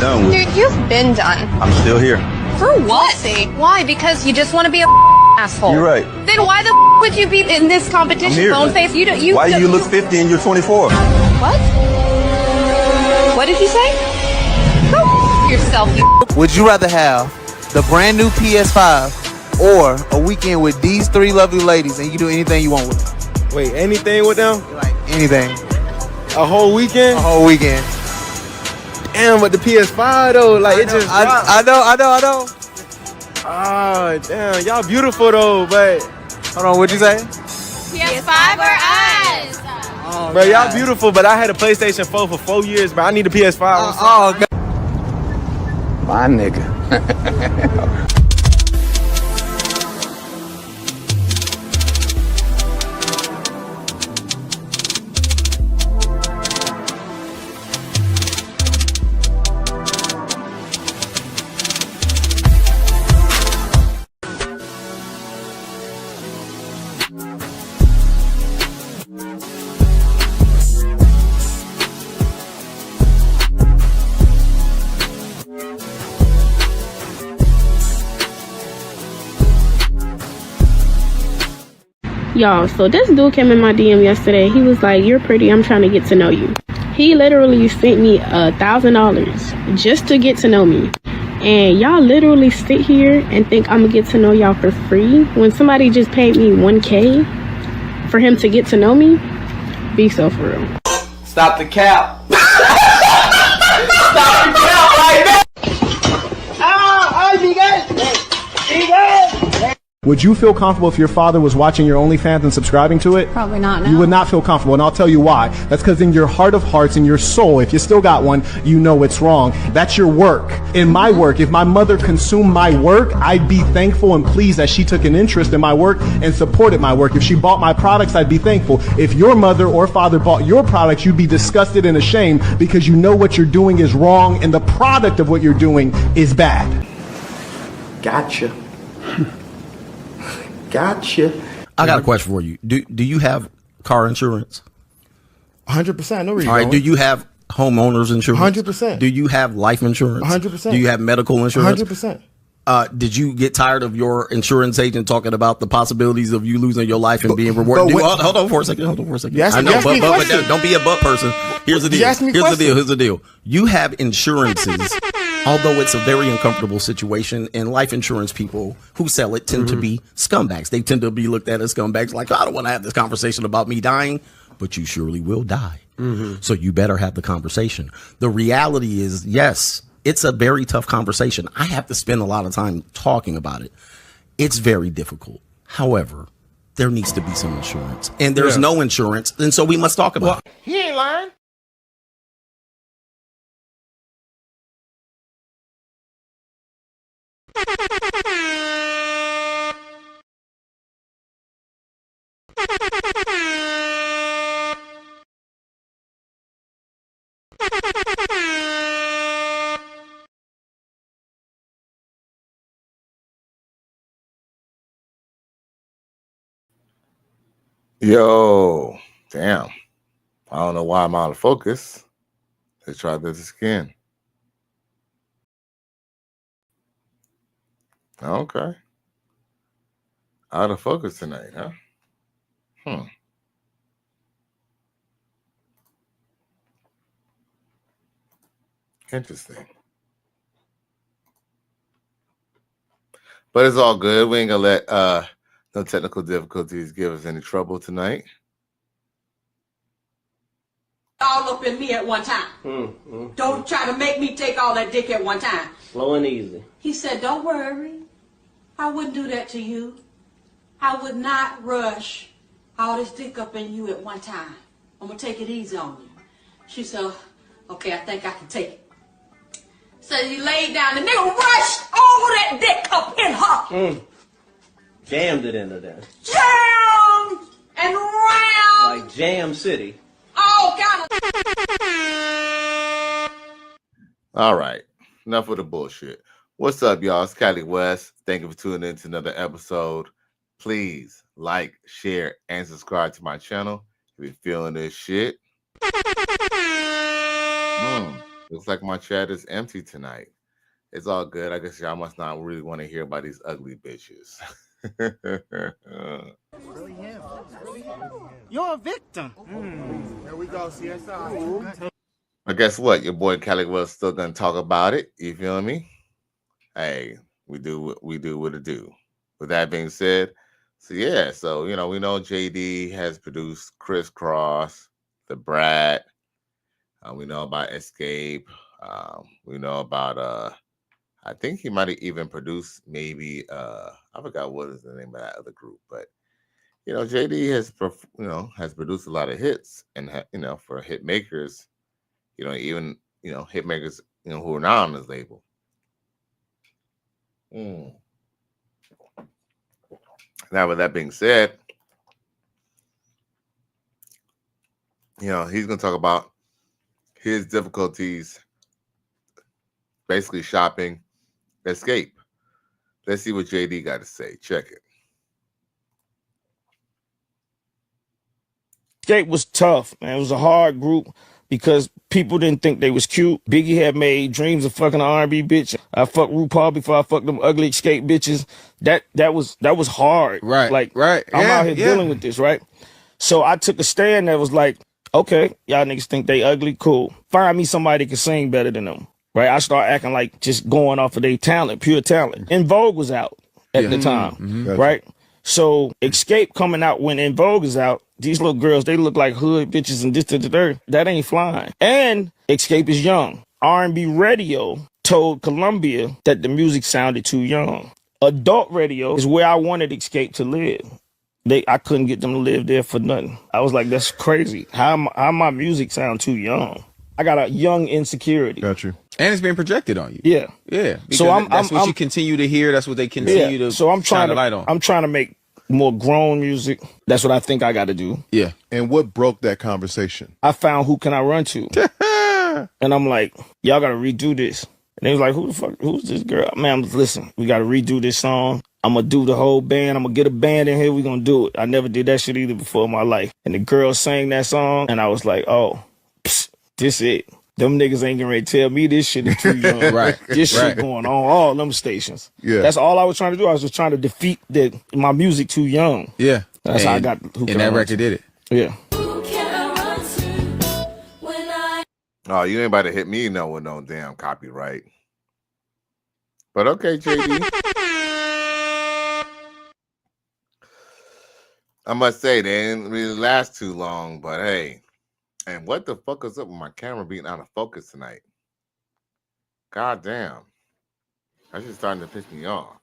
done with. Dude, you've been done. I'm still here. For what? Why? Because you just want to be a asshole. You're right. Then why the would you be in this competition? Bone face. Why do you look 50 and you're 24? What? What did you say? Go yourself, you. Would you rather have the brand new PS5 or a weekend with these three lovely ladies and you do anything you want with them? Wait, anything with them? Like anything. A whole weekend? A whole weekend. Damn, but the PS5 though, like it just dropped. I know. Oh, damn, y'all beautiful though, but Hold on, what'd you say? PS5 or us? Oh, bro, y'all beautiful, but I had a PlayStation 4 for 4 years, but I need a PS5. God. My nigga. Y'all, so this dude came in my DM yesterday. He was like, "You're pretty, I'm trying to get to know you." He literally sent me $1,000 just to get to know me. And y'all literally sit here and think I'm gonna get to know y'all for free when somebody just paid me $1K for him to get to know me? Be so for real. Stop the cap. Stop the cap right now. Would you feel comfortable if your father was watching your OnlyFans and subscribing to it? Probably not, no. You would not feel comfortable, and I'll tell you why. That's because in your heart of hearts, in your soul, if you still got one, you know it's wrong. That's your work. In my work, if my mother consumed my work, I'd be thankful and pleased that she took an interest in my work and supported my work. If she bought my products, I'd be thankful. If your mother or father bought your products, you'd be disgusted and ashamed because you know what you're doing is wrong and the product of what you're doing is bad. Gotcha. Gotcha. I got a question for you. Do you have car insurance? 100%. No reason. All right. Do you have homeowners insurance? 100%. Do you have life insurance? 100%. Do you have medical insurance? 100%. Did you get tired of your insurance agent talking about the possibilities of you losing your life and being rewarded? Hold on for a second. I know, but don't be a butt person. Here's the deal. Here's the deal. You have insurances. Although it's a very uncomfortable situation, and life insurance people who sell it tend to be scumbags. They tend to be looked at as scumbags, like, I don't want to have this conversation about me dying, but you surely will die. So you better have the conversation. The reality is, yes, it's a very tough conversation. I have to spend a lot of time talking about it. It's very difficult. However, there needs to be some insurance, and there's no insurance, and so we must talk about it. He ain't lying. Yo, damn. I don't know why I'm out of focus. Let's try this again. Okay. Out of focus tonight, huh? Interesting. But it's all good. We ain't gonna let no technical difficulties give us any trouble tonight. All up in me at one time. Don't try to make me take all that dick at one time. Slow and easy. He said, don't worry. I wouldn't do that to you. I would not rush all this dick up in you at one time. I'm going to take it easy on you. She said, okay, I think I can take it. So he laid down. The nigga rushed all that dick up in her. Jammed it into there. Jammed and round. Like Jam City. All kind of. All right. Enough of the bullshit. What's up, y'all? It's Cali West. Thank you for tuning in to another episode. Please like, share, and subscribe to my channel if you're feeling this shit. Looks like my chat is empty tonight. It's all good. I guess y'all must not really want to hear about these ugly bitches. You're a victim. There we go, CSI. But guess what? Your boy Cali was still gonna talk about it. You feel me? Hey, we do what it do. With that being said, so we know JD has produced Crisscross, The Brat. We know about Xcape. We know about I think he might have even produced maybe I forgot what is the name of that other group, but JD has produced a lot of hits, and for hit makers, even hit makers who are not on his label. Now, with that being said, he's gonna talk about his difficulties basically shopping Xcape. Let's see what JD got to say. Check it. Xcape was tough, man. It was a hard group because people didn't think they was cute. Biggie had made Dreams of Fucking an R&B bitch. I fucked RuPaul before I fucked them ugly Xcape bitches. That was hard. Right. I'm out here dealing with this, right? So I took a stand that was like, okay, y'all niggas think they ugly, cool. Find me somebody that can sing better than them. Right? I start acting like just going off of their talent, pure talent. En Vogue was out at the time, right? So Xcape coming out when En Vogue is out, these little girls, they look like hood bitches and this to the third. That ain't flying. And Xcape is young. R&B radio told Columbia that the music sounded too young. Adult radio is where I wanted Xcape to live. I couldn't get them to live there for nothing. I was like, that's crazy. How my music sound too young? I got a young insecurity. Got you. And it's being projected on you. Yeah. Yeah. So that's what you continue to hear. That's what they continue to so I'm trying shine a light on. I'm trying to make more grown music. That's what I think I got to do. Yeah. And what broke that conversation? I found Who Can I Run To? And I'm like, y'all got to redo this. And they was like, who's this girl? Man, listen, we got to redo this song. I'm going to do the whole band. I'm going to get a band in here. We're going to do it. I never did that shit either before in my life. And the girl sang that song. And I was like, oh, this it. Them niggas ain't gonna tell me this shit is too young. Right. This shit going on all them stations. Yeah. That's all I was trying to do. I was just trying to defeat my music too young. Yeah. That's how I got And that record did it. Yeah. Oh, you ain't about to hit me with no damn copyright. But okay, JD. I must say, they didn't really last too long, but hey. And what the fuck is up with my camera being out of focus tonight? God damn. That's just starting to piss me off.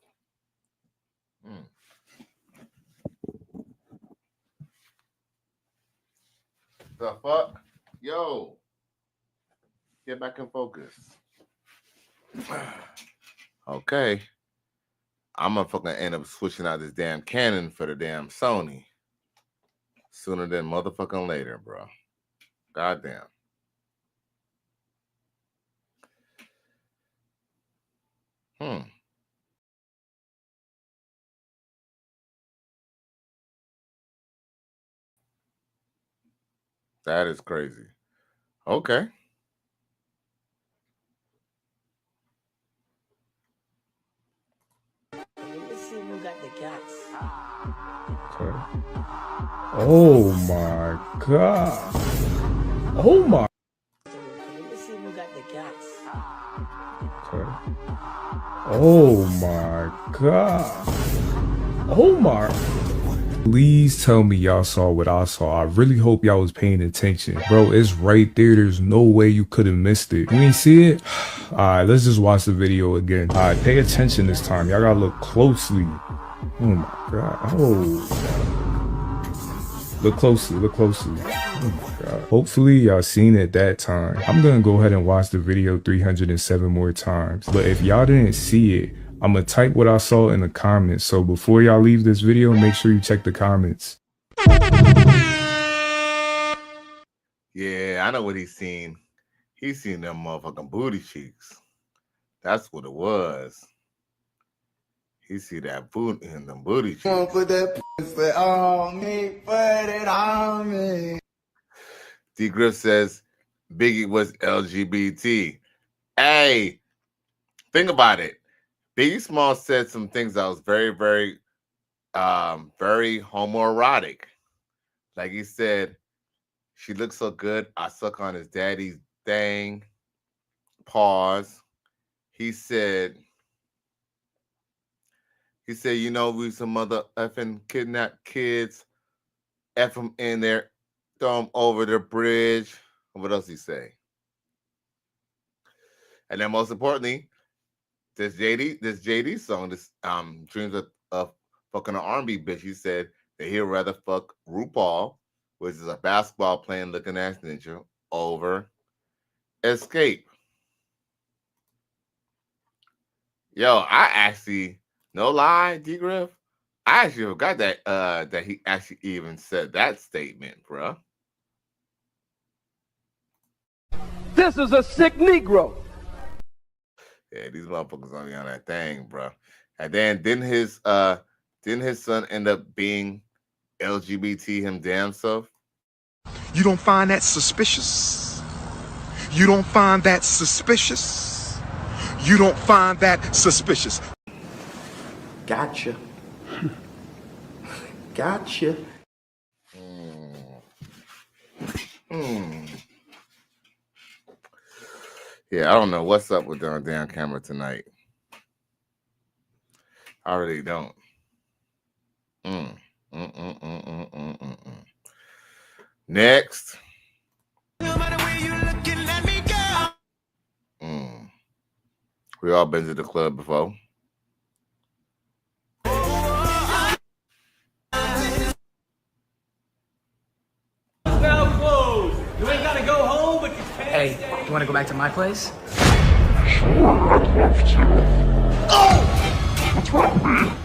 The fuck? Yo. Get back in focus. Okay. I'm gonna fucking end up switching out this damn Canon for the damn Sony. Sooner than motherfucking later, bro. Goddamn. That is crazy. Okay. Let's see who got the guts. Oh my god. Oh my. Let's see who got the guts. Oh my god. Oh my. Please tell me y'all saw what I saw. I really hope y'all was paying attention. Bro, it's right there. There's no way you could have missed it. You ain't see it? Alright, let's just watch the video again. Alright, pay attention this time. Y'all gotta look closely. Oh my god. Oh. Look closely, look closely. Oh my god. Hopefully y'all seen it that time. I'm gonna go ahead and watch the video 307 more times. But if y'all didn't see it, I'm gonna type what I saw in the comments. So before y'all leave this video, make sure you check the comments. Yeah, I know what he's seen. He's seen them motherfucking booty cheeks. That's what it was. He see that boot in them booty cheeks. Put that pussy on me, put it on me. D Griff says, Biggie was LGBT. Hey, think about it. Biggie Smalls said some things that was very, very, very homoerotic. Like he said, she looks so good, I suck on his daddy's thing. Pause. He said, you know, we some mother effing kidnapped kids, F them in there, throw them over the bridge. What else he say? And then most importantly, this JD song, this Dreams of fucking an R&B bitch, he said that he'd rather fuck RuPaul, which is a basketball playing looking ass ninja, over Xcape. Yo, I actually, no lie, D-Griff, I actually forgot that he actually even said that statement, bruh. This is a sick Negro. Yeah, these motherfuckers only on that thing, bruh. And then didn't his son end up being LGBT him damn self? You don't find that suspicious? You don't find that suspicious? You don't find that suspicious? Gotcha. Gotcha. Yeah, I don't know what's up with the damn camera tonight. I really don't. Next. We all been to the club before. Now closed. You ain't gotta go home, but you can. Hey, you wanna go back to my place? Oh! What's wrong, man?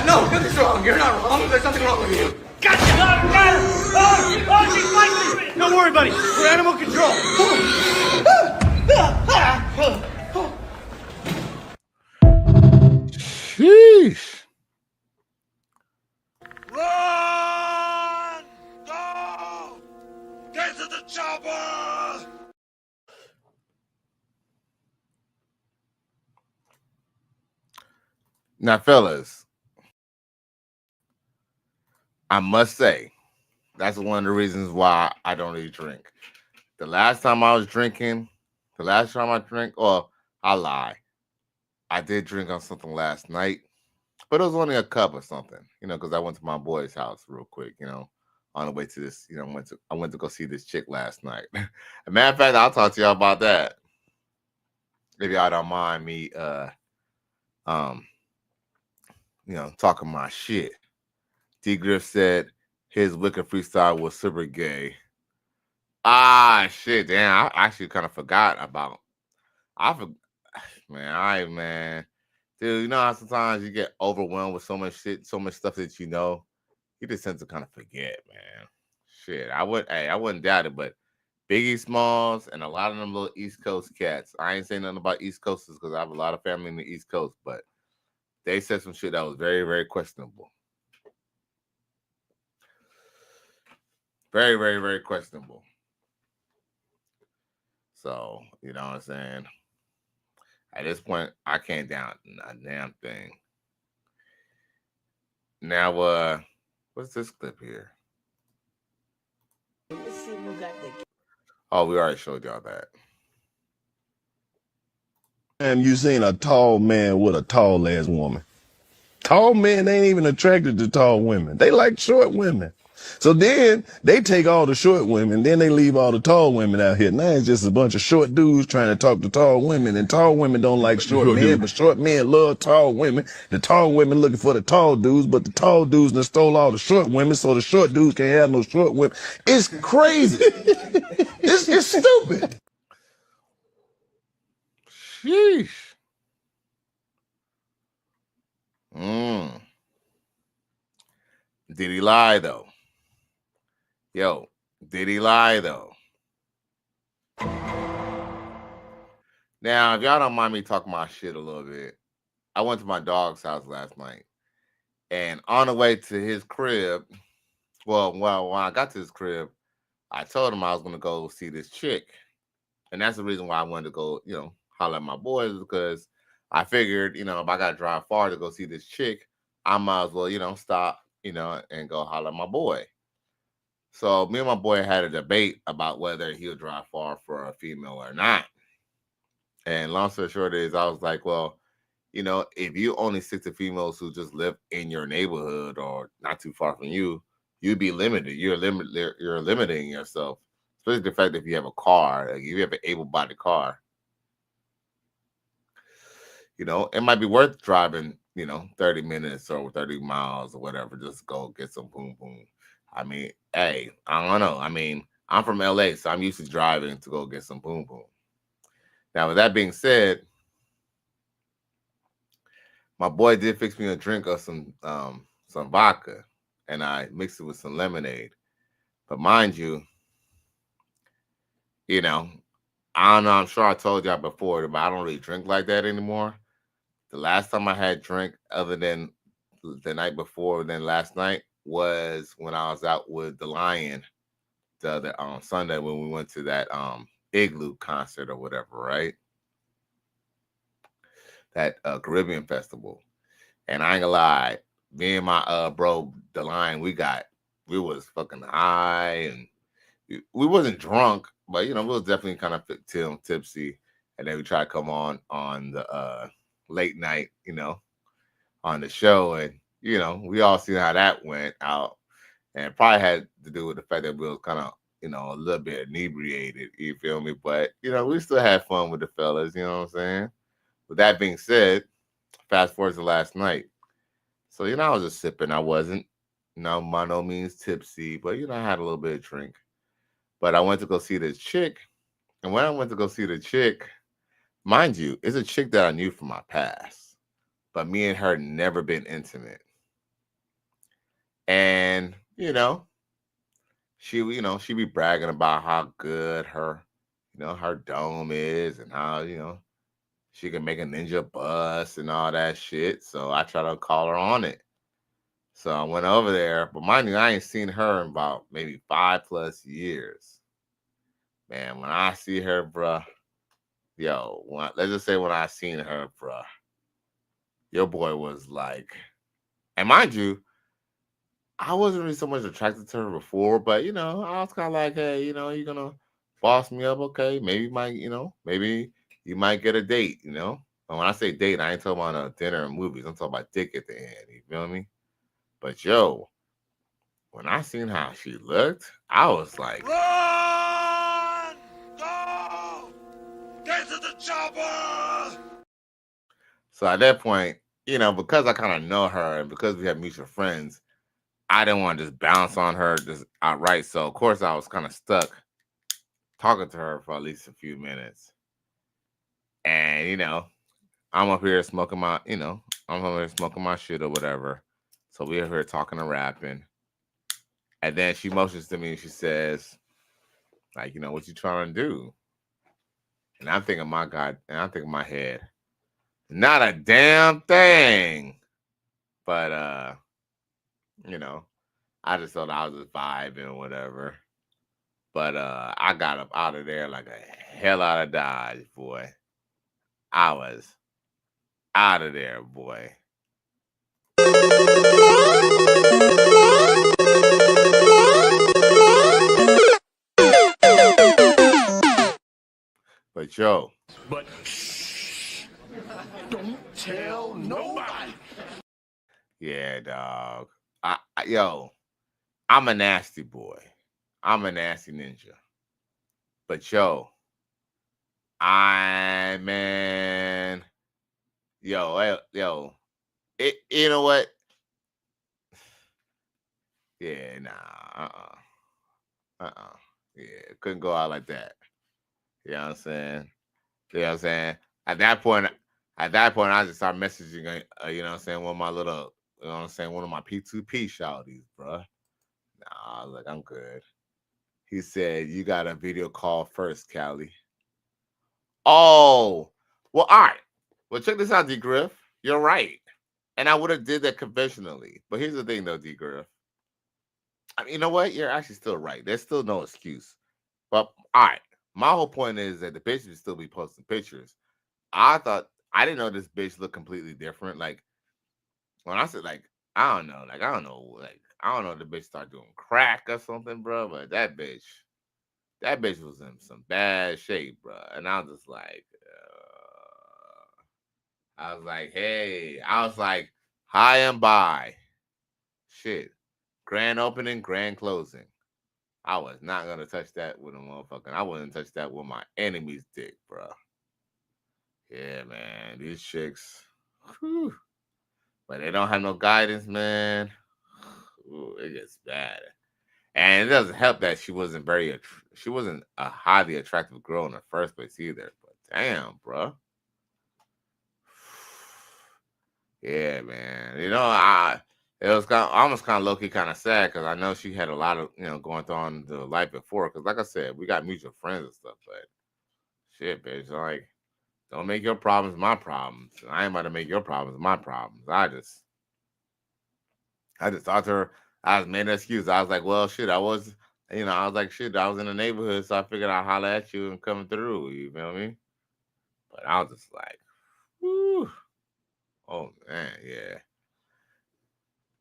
No, nothing's wrong. You're not wrong. There's nothing wrong with you. Gotcha! Got her! Oh, she's fighting! Don't worry, buddy. We're animal control. Sheesh. Run! Go! Get to the chopper! Now, fellas, I must say, that's one of the reasons why I don't really drink. The last time I drank, or I lie. I did drink on something last night, but it was only a cup or something, because I went to my boy's house real quick, on the way to this, I went to go see this chick last night. As a matter of fact, I'll talk to y'all about that. If y'all don't mind me, talking my shit. D Griff said his wicked freestyle was super gay. Ah, shit, damn! I actually kind of forgot about. Man, dude. You know how sometimes you get overwhelmed with so much shit, so much stuff that you just tend to kind of forget, man. Shit, I wouldn't doubt it, but Biggie Smalls and a lot of them little East Coast cats. I ain't saying nothing about East Coasters because I have a lot of family in the East Coast, but they said some shit that was very, very questionable. Very, very, very questionable. So, you know what I'm saying? At this point, I can't down a damn thing. Now, what's this clip here? Let's see who got the. Oh, we already showed y'all that. And you seen a tall man with a tall ass woman. Tall men ain't even attracted to tall women. They like short women. So then they take all the short women, then they leave all the tall women out here. Now it's just a bunch of short dudes trying to talk to tall women, and tall women don't like short men, but short men love tall women. The tall women looking for the tall dudes, but the tall dudes done stole all the short women, so the short dudes can't have no short women. It's crazy. It's stupid. Sheesh. Did he lie though? Yo, did he lie though? Now, if y'all don't mind me talking my shit a little bit, I went to my dog's house last night, and on the way to his crib, well, when I got to his crib, I told him I was gonna go see this chick, and that's the reason why I wanted to go, holler at my boys, because I figured, if I gotta drive far to go see this chick, I might as well, stop, and go holler at my boy. So me and my boy had a debate about whether he would drive far for a female or not. And long story short is, I was like, well, if you only stick to females who just live in your neighborhood or not too far from you, you'd be limited. You're limiting yourself, especially the fact that if you have a car, like if you have an able-bodied car, it might be worth driving, 30 minutes or 30 miles or whatever, just go get some boom boom. I mean, hey, I don't know. I mean, I'm from LA, so I'm used to driving to go get some boom boom. Now, with that being said, my boy did fix me a drink of some vodka, and I mixed it with some lemonade. But mind you, I don't know. I'm sure I told y'all before, but I don't really drink like that anymore. The last time I had drink, other than the night before, than last night, was when I was out with the Lion the other Sunday when we went to that Igloo concert or whatever, right? That Caribbean festival. And I ain't gonna lie, me and my bro, the Lion, we was fucking high, and we wasn't drunk, but we was definitely kind of tipsy. And then we tried to come on the late night, on the show, and we all seen how that went out, and it probably had to do with the fact that we was kind of a little bit inebriated, you feel me? But we still had fun with the fellas, you know what I'm saying? With that being said, fast forward to last night. So I was just sipping. I wasn't by no means tipsy, but I had a little bit of drink. But I went to go see this chick, and when I went to go see the chick, mind you, it's a chick that I knew from my past, but me and her never been intimate. And she be bragging about how good her her dome is, and how she can make a ninja bus and all that shit. So I try to call her on it. So I went over there, but mind you, I ain't seen her in about maybe 5+ years. Man, when I see her, bruh, let's just say when I seen her, bruh, your boy was like, and mind you, I wasn't really so much attracted to her before, but I was kind of like, hey, you're gonna boss me up, okay? Maybe maybe you might get a date, And when I say date, I ain't talking about a dinner and movies. I'm talking about dick at the end. You feel me? But when I seen how she looked, I was like, Run! Go! Get to the chopper! So at that point, because I kind of know her and because we have mutual friends, I didn't want to just bounce on her just outright. So of course I was kind of stuck talking to her for at least a few minutes. And I'm up here smoking my, shit or whatever. So we're here talking and rapping. And then she motions to me and she says, like, what you trying to do? And I'm thinking, my God, and I'm thinking in my head, not a damn thing. But I just thought I was just vibing or whatever. But I got up out of there like a hell out of Dodge, boy. I was out of there, boy. But but shh, don't tell nobody. Yeah, dog. I'm a nasty boy. I'm a nasty ninja. But you know what? Yeah, nah, yeah, couldn't go out like that. You know what I'm saying? You know what I'm saying? At that point, I just started messaging, you know what I'm saying, one of my little, you know what I'm saying, one of my P2P shouties, bro. Nah, look, I'm good. He said, you got a video call first, Callie. Oh, well, all right. Well, check this out, D. Griff. You're right. And I would have did that conventionally. But here's the thing, though, D. Griff. I mean, you know what? You're actually still right. There's still no excuse. But all right, my whole point is that the bitch would still be posting pictures. I didn't know this bitch looked completely different. Like when I said like I don't know, like I don't know if the bitch started doing crack or something, bro. But that bitch was in some bad shape, bro. And I was just like, hey, I was like, hi and bye. Shit. Grand opening, grand closing. I was not gonna touch that with a motherfucking. I wouldn't touch that with my enemy's dick, bro. Yeah, man. These chicks, whew. But they don't have no guidance, man. Ooh, it gets bad. And it doesn't help that she wasn't a highly attractive girl in the first place either. But damn, bro. Yeah, man. You know, it was almost kind of low key, kind of sad because I know she had a lot of going on the life before. Because like I said, we got mutual friends and stuff. But shit, bitch, like don't make your problems my problems. I ain't about to make your problems my problems. I just talked to her. I was made an excuse. I was like, well, shit, I was in the neighborhood, so I figured I'd holler at you and come through. You feel me? But I was just like, whew. Oh man, yeah.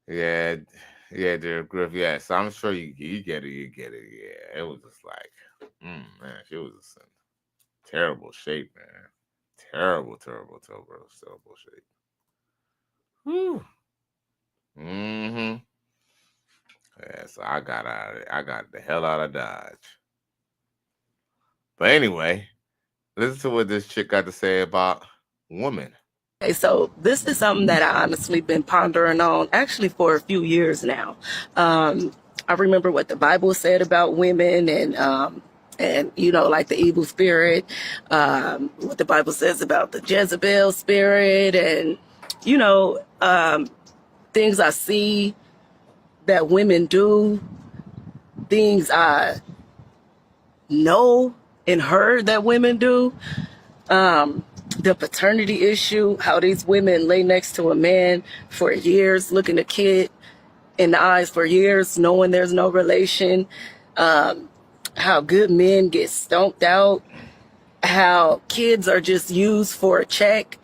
Yeah, yeah, dear Griff. Yeah, so I'm sure you get it. You get it. Yeah, it was just like, man, she was just in terrible shape, man. Terrible shape. Whew. Mm-hmm. Yeah, so I got out of it. I got the hell out of Dodge. But anyway, listen to what this chick got to say about women. Okay, so this is something that I honestly been pondering on actually for a few years now. I remember what the Bible said about women and like the evil spirit, what the Bible says about the Jezebel spirit and, things I see that women do, things I know and heard that women do. The paternity issue, how these women lay next to a man for years, looking a kid in the eyes for years, knowing there's no relation, how good men get stomped out, how kids are just used for a check.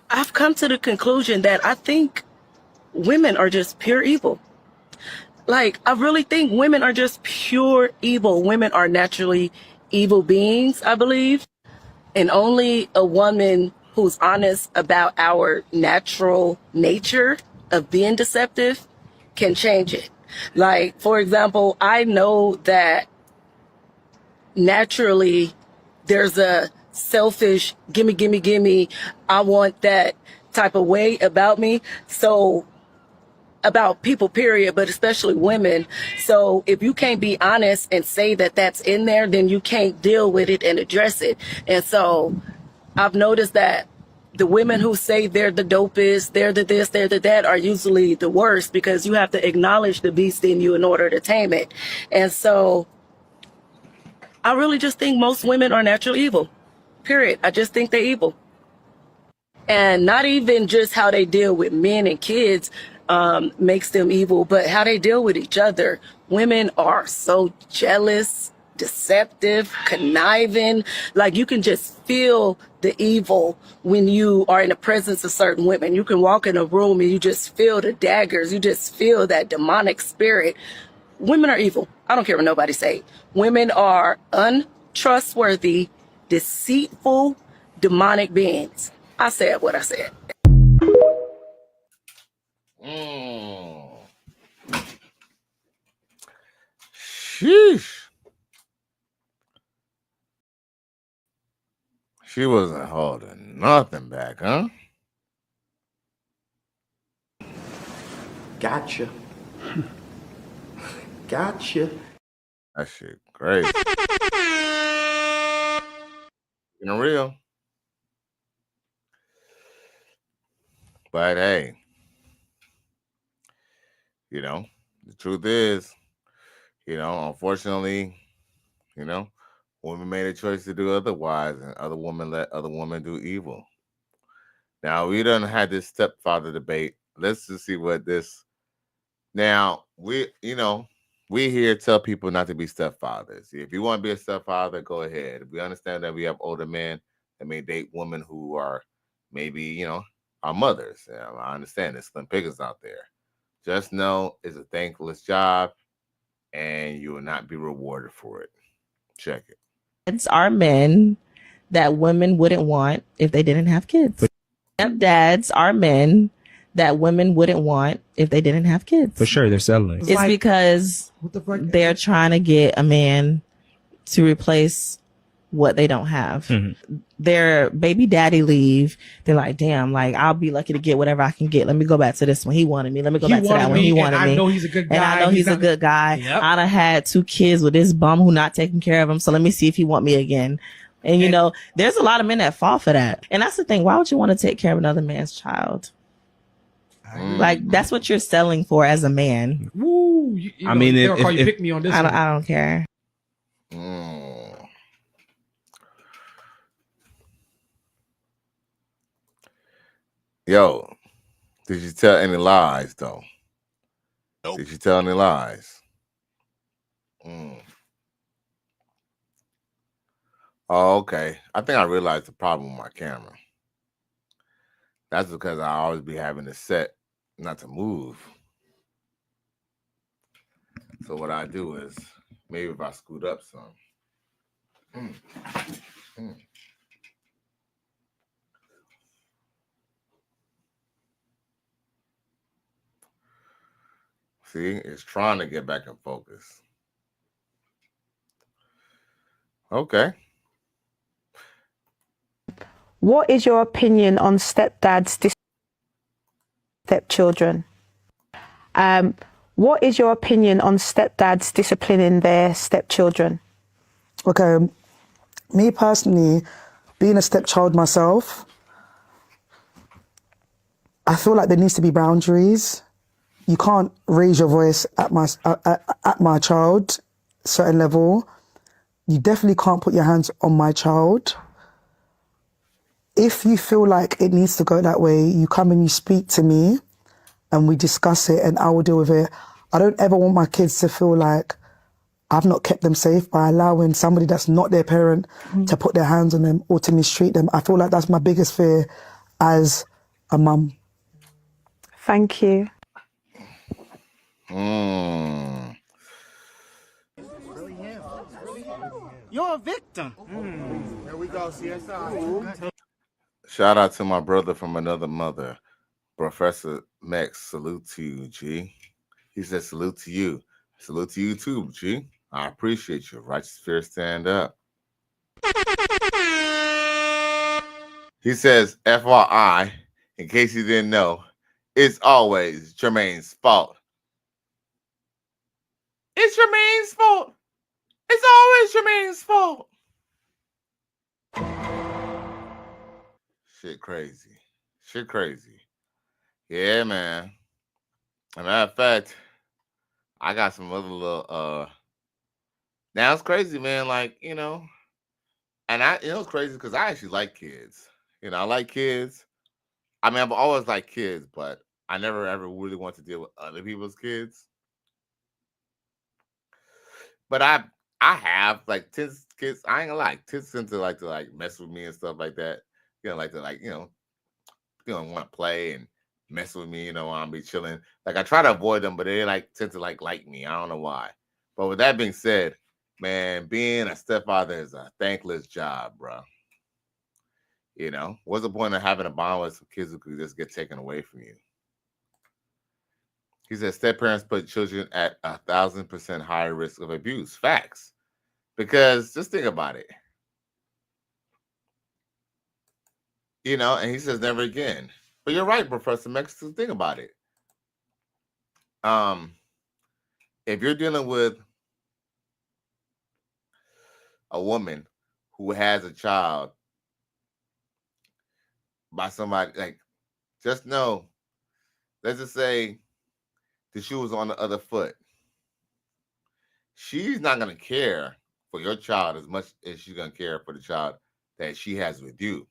I've come to the conclusion that I think women are just pure evil. Like, I really think women are just pure evil. Women are naturally evil beings, I believe. And only a woman who's honest about our natural nature of being deceptive can change it. Like, for example, I know that naturally there's a selfish, gimme, I want that type of way about me. So about people, period, but especially women. So if you can't be honest and say that that's in there, then you can't deal with it and address it. And so I've noticed that the women who say they're the dopest, they're the this, they're the that are usually the worst because you have to acknowledge the beast in you in order to tame it. And so I really just think most women are natural evil, period. I just think they're evil. And not even just how they deal with men and kids makes them evil, but how they deal with each other. Women are so jealous, deceptive, conniving. Like, you can just feel the evil when you are in the presence of certain women. You can walk in a room and you just feel the daggers. You just feel that demonic spirit. Women are evil. I don't care what nobody say. Women are untrustworthy, deceitful, demonic beings. I said what I said. Sheesh. She wasn't holding nothing back, huh? Gotcha. Gotcha. That shit crazy. Real. But hey, the truth is, unfortunately, women made a choice to do otherwise, and let other women do evil. Now, we done had this stepfather debate let's just see what this. Now we here tell people not to be stepfathers. If you want to be a stepfather, go ahead. We understand that we have older men that may date women who are maybe our mothers. I understand there's slim pickings out there. Just know it's a thankless job, and you will not be rewarded for it. Check it. Dads are men that women wouldn't want if they didn't have kids. Stepdads are men that women wouldn't want if they didn't have kids. For sure, they're settling. It's because they're trying to get a man to replace what they don't have. Their baby daddy leave. They're like, damn, like I'll be lucky to get whatever I can get. Let me go back to this one. He wanted me. Let me go back to that one. He wanted me. I know he's a good guy. And I know he's a good guy. Yep. I done had 2 kids with this bum who not taking care of him. So let me see if he want me again. And there's a lot of men that fall for that. And that's the thing. Why would you want to take care of another man's child? Like that's what you're selling for as a man. Woo! I mean, they'll call you pick me on this. I don't care. Yo, did you tell any lies though? Nope. Did you tell any lies? Oh, okay. I think I realized the problem with my camera. That's because I always be having it set not to move. So what I do is maybe if I scoot up some. See, it's trying to get back in focus. Okay. What is your opinion on stepdads, stepchildren? What is your opinion on stepdads disciplining their stepchildren? Okay, me personally, being a stepchild myself, I feel like there needs to be boundaries. You can't raise your voice at my child, certain level. You definitely can't put your hands on my child. If you feel like it needs to go that way, you come and you speak to me and we discuss it and I will deal with it. I don't ever want my kids to feel like I've not kept them safe by allowing somebody that's not their parent to put their hands on them or to mistreat them. I feel like that's my biggest fear as a mum. Thank you. You're a victim. Here we go, CSI. Shout out to my brother from another mother, Professor Max. Salute to you, G. He said, salute to you. Salute to you too, G. I appreciate you. Righteous fear, stand up. He says, FYI, in case you didn't know, it's always Jermaine's fault. It's Jermaine's fault. It's always Jermaine's fault. Shit crazy. Shit crazy. Yeah, man. As a matter of fact, I got some other little now it's crazy, man. Like, and it's crazy because I actually like kids. I like kids. I mean, I've always liked kids, but I never ever really want to deal with other people's kids. But I have like 10 kids. I ain't gonna lie, kids tend to like mess with me and stuff like that. Want to play and mess with me, while I'm be chilling. Like I try to avoid them, but they tend to like me. I don't know why. But with that being said, man, being a stepfather is a thankless job, bro. What's the point of having a bond with some kids who could just get taken away from you? He says step parents put children at 1,000% higher risk of abuse. Facts. Because just think about it. And he says never again. But you're right, Professor Max, to think about it. If you're dealing with a woman who has a child by somebody, just know, let's just say the shoe was on the other foot. She's not going to care for your child as much as she's going to care for the child that she has with you.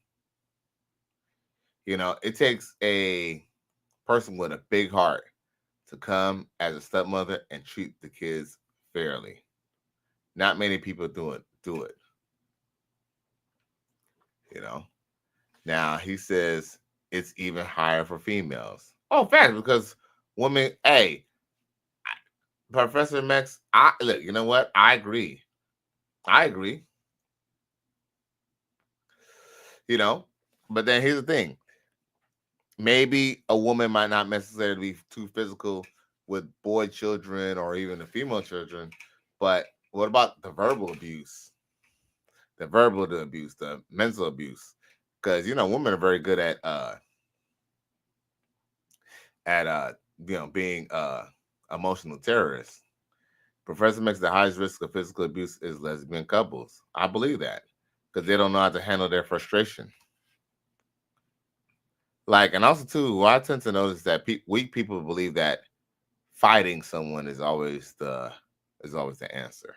It takes a person with a big heart to come as a stepmother and treat the kids fairly. Not many people do it. You know. Now he says it's even higher for females. Oh, fact, because women, hey, Professor Max, look, you know what? I agree. You know, but then here's the thing. Maybe a woman might not necessarily be too physical with boy children or even the female children, but what about the verbal abuse? The verbal abuse, the mental abuse. Because, you know, women are very good at being emotional terrorists. Professor makes the highest risk of physical abuse is lesbian couples. I believe that because they don't know how to handle their frustration. Like, and also too, I tend to notice that weak people believe that fighting someone is always the answer,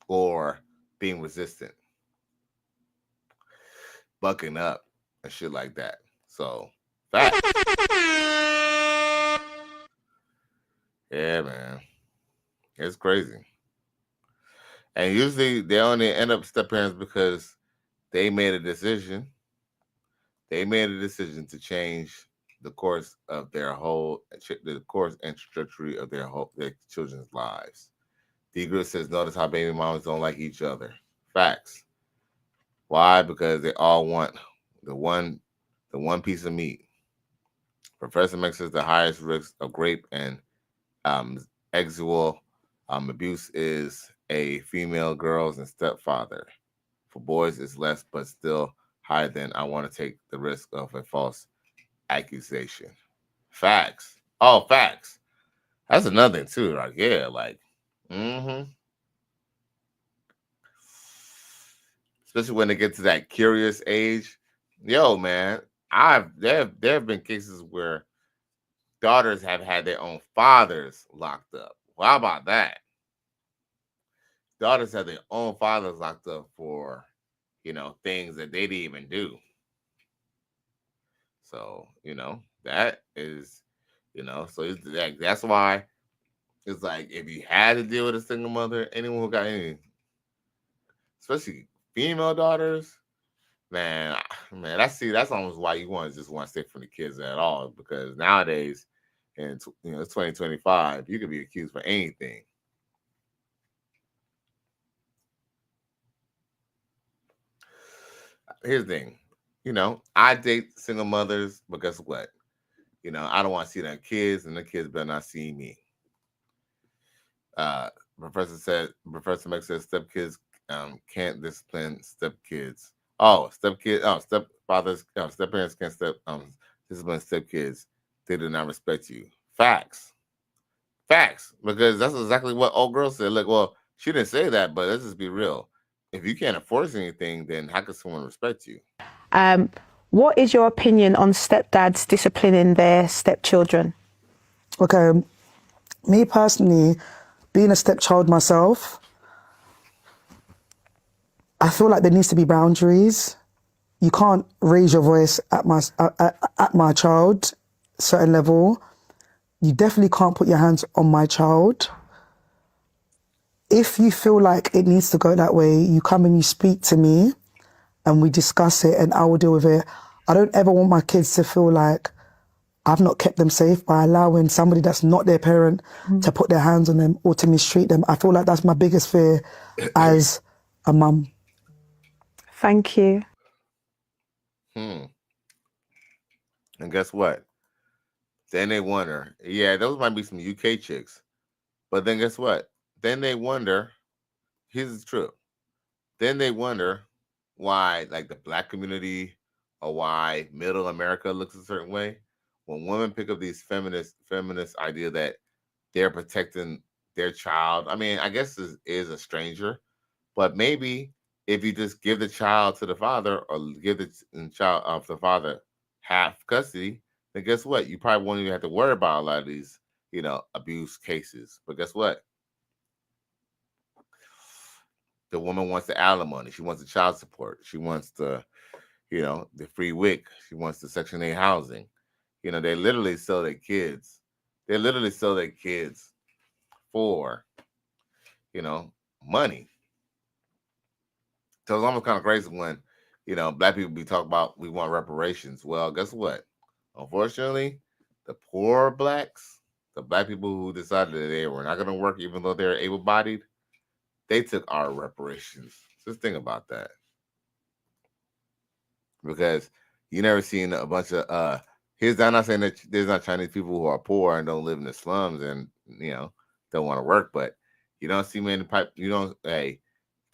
or being resistant, bucking up, and shit like that. So, fact. Yeah, man, it's crazy. And usually they only end up step parents because they made a decision. They made a decision to change the course of the course and trajectory of their children's lives. D group says, notice how baby mamas don't like each other. Facts. Why? Because they all want the one piece of meat. Professor Max says the highest risk of rape and sexual abuse is a female, girls, and stepfather. For boys, it's less, but still higher than I want to take the risk of a false accusation. Facts. Oh, facts. That's another thing too. Like, yeah, like, especially when they get to that curious age. Yo, man, there have been cases where daughters have had their own fathers locked up. Well, how about that? Daughters have their own fathers locked up for, things that they didn't even do. So, that is, so that's why it's like, if you had to deal with a single mother, anyone who got any, especially female daughters, man, that's almost why you want to stay from the kids at all, because nowadays, it's 2025, you could be accused for anything. Here's the thing, I date single mothers, but guess what? I don't want to see their kids, and the kids better not see me. Professor Max says stepkids can't discipline stepkids. Stepfathers, stepparents can't discipline stepkids. They do not respect you. Facts, because that's exactly what old girl said. Look, well, she didn't say that, but let's just be real. If you can't enforce anything, then how could someone respect you? What is your opinion on stepdads disciplining their stepchildren? Okay, me personally, being a stepchild myself, I feel like there needs to be boundaries. You can't raise your voice at my child, certain level. You definitely can't put your hands on my child. If you feel like it needs to go that way, you come and you speak to me and we discuss it and I will deal with it. I don't ever want my kids to feel like I've not kept them safe by allowing somebody that's not their parent to put their hands on them or to mistreat them. I feel like that's my biggest fear as a mum. Thank you. And guess what? Then they wonder, those might be some UK chicks. But then guess what? Then they wonder, here's the truth. Then they wonder why, like, the Black community or why middle America looks a certain way. When women pick up these feminist idea that they're protecting their child, I mean, I guess this is a stranger, but maybe if you just give the child to the father or give the child of the father half custody, then guess what? You probably won't even have to worry about a lot of these, abuse cases. But guess what? The woman wants the alimony. She wants the child support. She wants the, the free WIC. She wants the Section 8 housing. You know, they literally sell their kids. They literally sell their kids for, you know, money. So it's almost kind of crazy when, you know, black people be talking about we want reparations. Well, guess what? Unfortunately, the poor blacks, the black people who decided that they were not going to work even though they're able-bodied, they took our reparations. Just think about that. Because you never seen a bunch of I'm not saying that there's not Chinese people who are poor and don't live in the slums and, you know, don't want to work, but you don't see many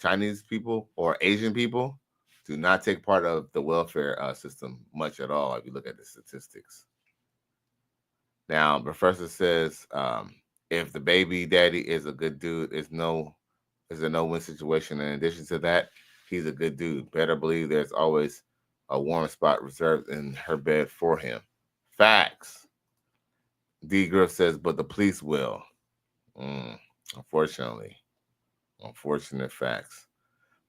Chinese people or Asian people do not take part of the welfare system much at all if you look at the statistics. Now, the professor says if the baby daddy is a good dude, it's a no-win situation. In addition to that, he's a good dude. Better believe there's always a warm spot reserved in her bed for him. Facts. D. Griff says, but the police will. Unfortunately. Unfortunate facts.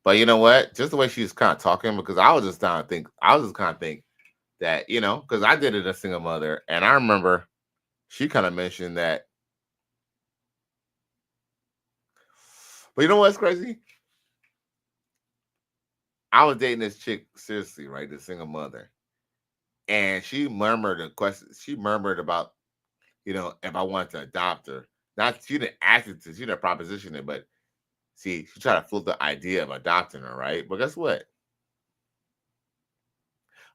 But you know what? Just the way she's kind of talking, because I was just kind of think that, you know, because I did it as a single mother, and I remember she kind of mentioned that. But you know what's crazy? I was dating this chick, seriously, right? This single mother. And she murmured a question. She murmured about, you know, if I wanted to adopt her. She didn't ask it to, she didn't proposition it, but see, she tried to flip the idea of adopting her, right? But guess what?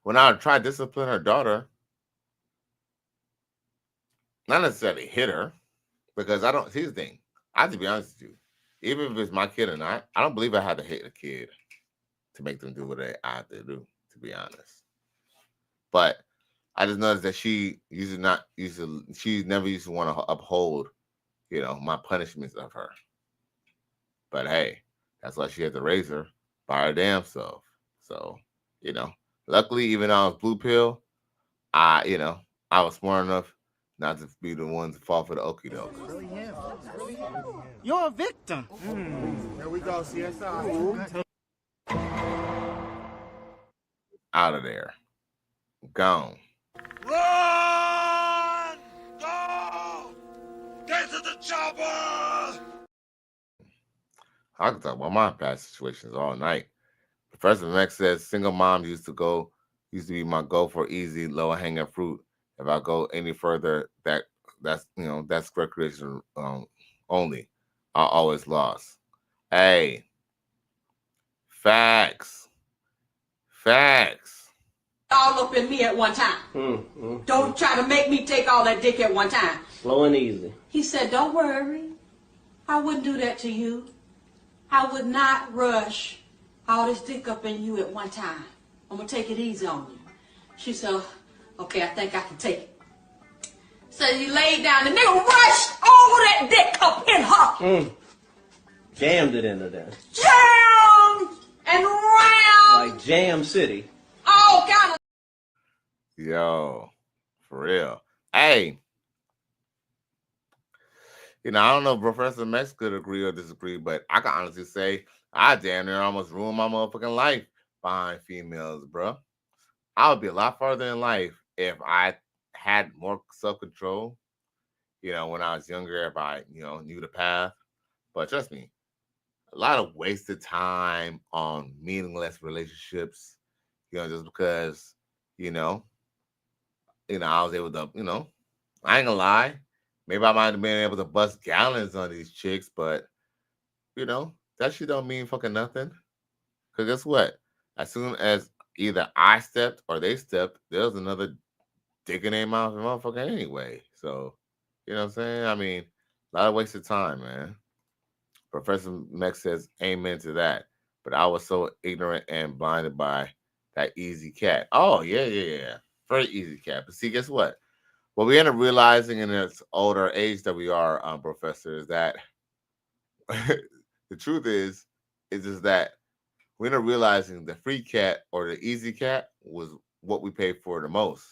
When I tried to discipline her daughter, not necessarily hit her, because here's the thing. I have to be honest with you. Even if it's my kid or not, I don't believe I had to hit a kid to make them do what I have to do, to be honest. But I just noticed that she never used to want to uphold, you know, my punishments of her. But hey, that's why she had to raise her by her damn self. So, you know, luckily, even though I was blue pill, I was smart enough not to be the one to fall for the okie doke. You're a victim. Here we go, CSI. Out of there. Gone. Run! Go! Get to the chopper! I can talk about my past situations all night. Professor Max says single moms used to be my goal for easy, low hanging fruit. If I go any further, that's recreation only. I always lost. Hey, facts. All up in me at one time. Don't try to make me take all that dick at one time. Slow and easy. He said, don't worry. I wouldn't do that to you. I would not rush all this dick up in you at one time. I'm going to take it easy on you. She said, okay, I think I can take it. So you laid down, the nigga rushed all that dick up in her. Jammed it into there. Jammed and round. Like Jam City. All kind of. Yo, for real. Hey. You know, I don't know if Professor Max could agree or disagree, but I can honestly say I damn near almost ruined my motherfucking life behind females, bro. I would be a lot farther in life if I had more self-control, you know, when I was younger, if I, you know, knew the path. But trust me, a lot of wasted time on meaningless relationships, you know, just because, you know, I was able to, you know, I ain't gonna lie. Maybe I might have been able to bust gallons on these chicks, but, you know, that shit don't mean fucking nothing. Because guess what? As soon as either I stepped or they stepped, there was another dick in their mouth and motherfucker anyway. So, you know what I'm saying? I mean, a lot of wasted time, man. Professor Mex says amen to that. But I was so ignorant and blinded by that easy cat. Oh, yeah. Very easy cat. But see, guess what? What we end up realizing in this older age that we are, Professor, is that the truth is just that we end up realizing the free cat or the easy cat was what we paid for the most.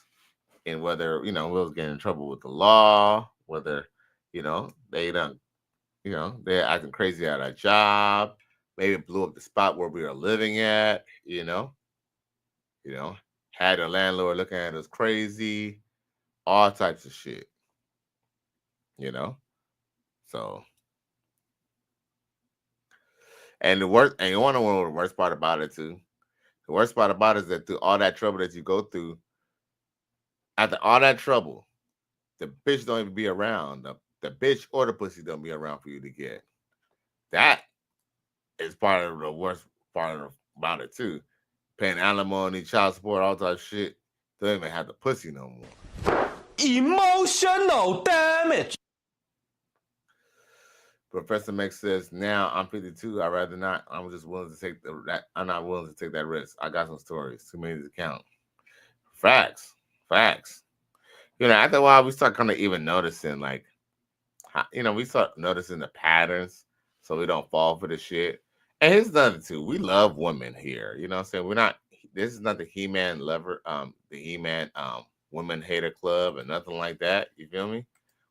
And whether, you know, we was getting in trouble with the law, whether, you know, they're acting crazy at our job, maybe blew up the spot where we were living at, you know, had a landlord looking at us crazy. all types of shit. You know, so. And the worst, and you want to know what the worst part about it too? The worst part about it is that through all that trouble that you go through, after all that trouble, the bitch don't even be around. The bitch or the pussy don't be around for you to get. That is part of the worst part about it too. Paying alimony, child support, all that shit. They don't even have the pussy no more. Emotional damage. Professor Max says, now I'm 52. I'd rather not. I'm just willing to take that. I'm not willing to take that risk. I got some stories. Too many to count. Facts. You know, after a while, we start kind of even noticing, like, we start noticing the patterns so we don't fall for the shit. And here's another too. We love women here. You know what I'm saying? We're not, this is not the He-Man lover, the He-Man women hater club and nothing like that. You feel me?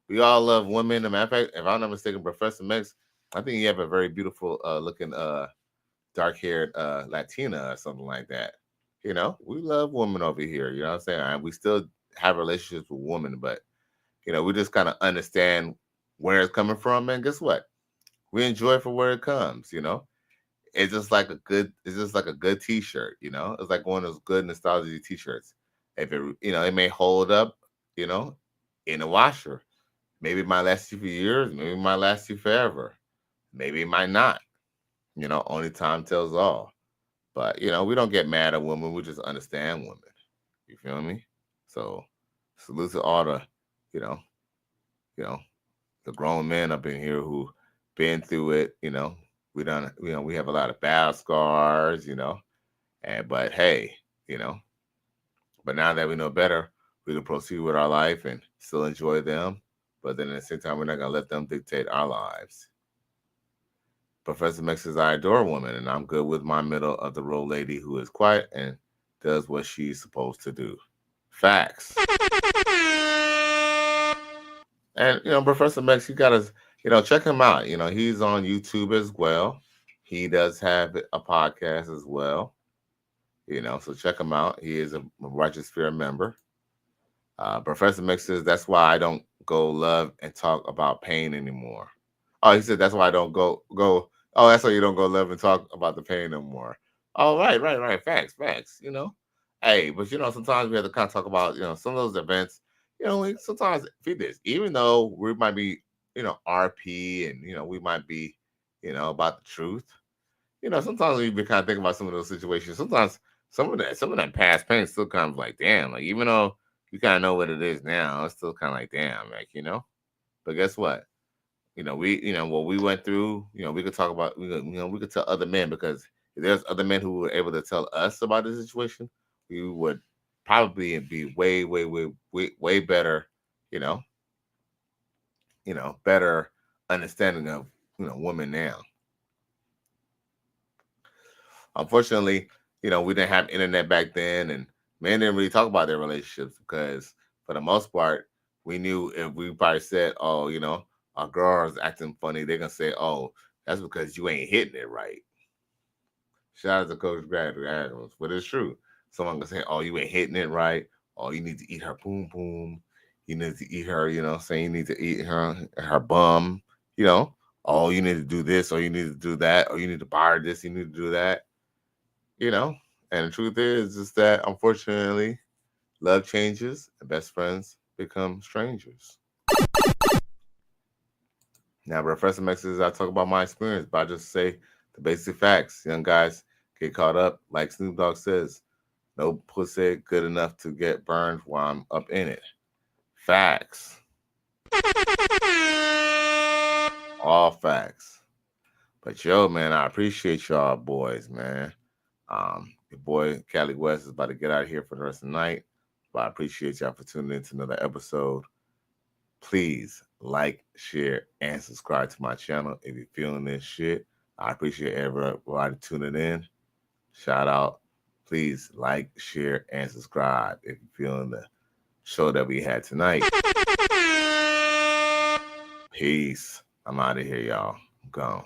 We all love women. As a matter of fact, if I'm not mistaken, Professor Mix, I think you have a very beautiful looking dark-haired Latina or something like that. You know, we love women over here. You know what I'm saying? And we still have relationships with women, but we just kind of understand where it's coming from. And guess what? We enjoy it for where it comes. It's just like a good t-shirt. It's like one of those good nostalgia t-shirts. If it may hold up, in a washer. Maybe it might last you for years. Maybe it might last you forever. Maybe it might not. Only time tells all. But, we don't get mad at women. We just understand women. You feel me? So, salute to all the, the grown men up in here who been through it. We have a lot of battle scars, but hey, but now that we know better, we can proceed with our life and still enjoy them. But then at the same time, we're not going to let them dictate our lives. Professor Max says, I adore women, and I'm good with my middle of the road lady who is quiet and does what she's supposed to do. Facts. And, Professor Max, you got to, check him out. He's on YouTube as well. He does have a podcast as well. So check him out. He is a Righteous Spirit member. Professor Max says, that's why I don't go love and talk about pain anymore. Oh, he said that's why I don't go. Oh, that's why you don't go love and talk about the pain no more. Oh, right. Facts. Hey, but sometimes we have to kind of talk about some of those events. Sometimes feed this, even though we might be RP and we might be about the truth. Sometimes we kind of think about some of those situations. Sometimes some of that past pain is still kind of like, damn, like even though you kind of know what it is now, it's still kind of like, damn, like But guess what? What we went through, we could talk about, we could tell other men, because if there's other men who were able to tell us about the situation, we would probably be way better, better understanding of, women now. Unfortunately, we didn't have internet back then, and men didn't really talk about their relationships because, for the most part, we knew if we probably said, oh, our girl is acting funny, they're going to say, oh, that's because you ain't hitting it right. Shout out to Coach Graduates, but it's true. Someone can say, oh, you ain't hitting it right. Oh, you need to eat her boom boom. You need to eat her, saying you need to eat her bum, oh, you need to do this, or you need to do that, or you need to buy her this, you need to do that, And the truth is just that, unfortunately, love changes and best friends become strangers. Now, Professor Max says, I talk about my experience, but I just say the basic facts. Young guys get caught up, like Snoop Dogg says, no pussy good enough to get burned while I'm up in it. Facts. All facts. But yo, man, I appreciate y'all boys, man. Your boy Cali West is about to get out of here for the rest of the night. But I appreciate y'all for tuning in to another episode. Please like, share, and subscribe to my channel if you're feeling this shit. I appreciate everybody tuning in. Shout out. Please like, share, and subscribe if you're feeling the show that we had tonight. Peace. I'm out of here, y'all. I'm gone.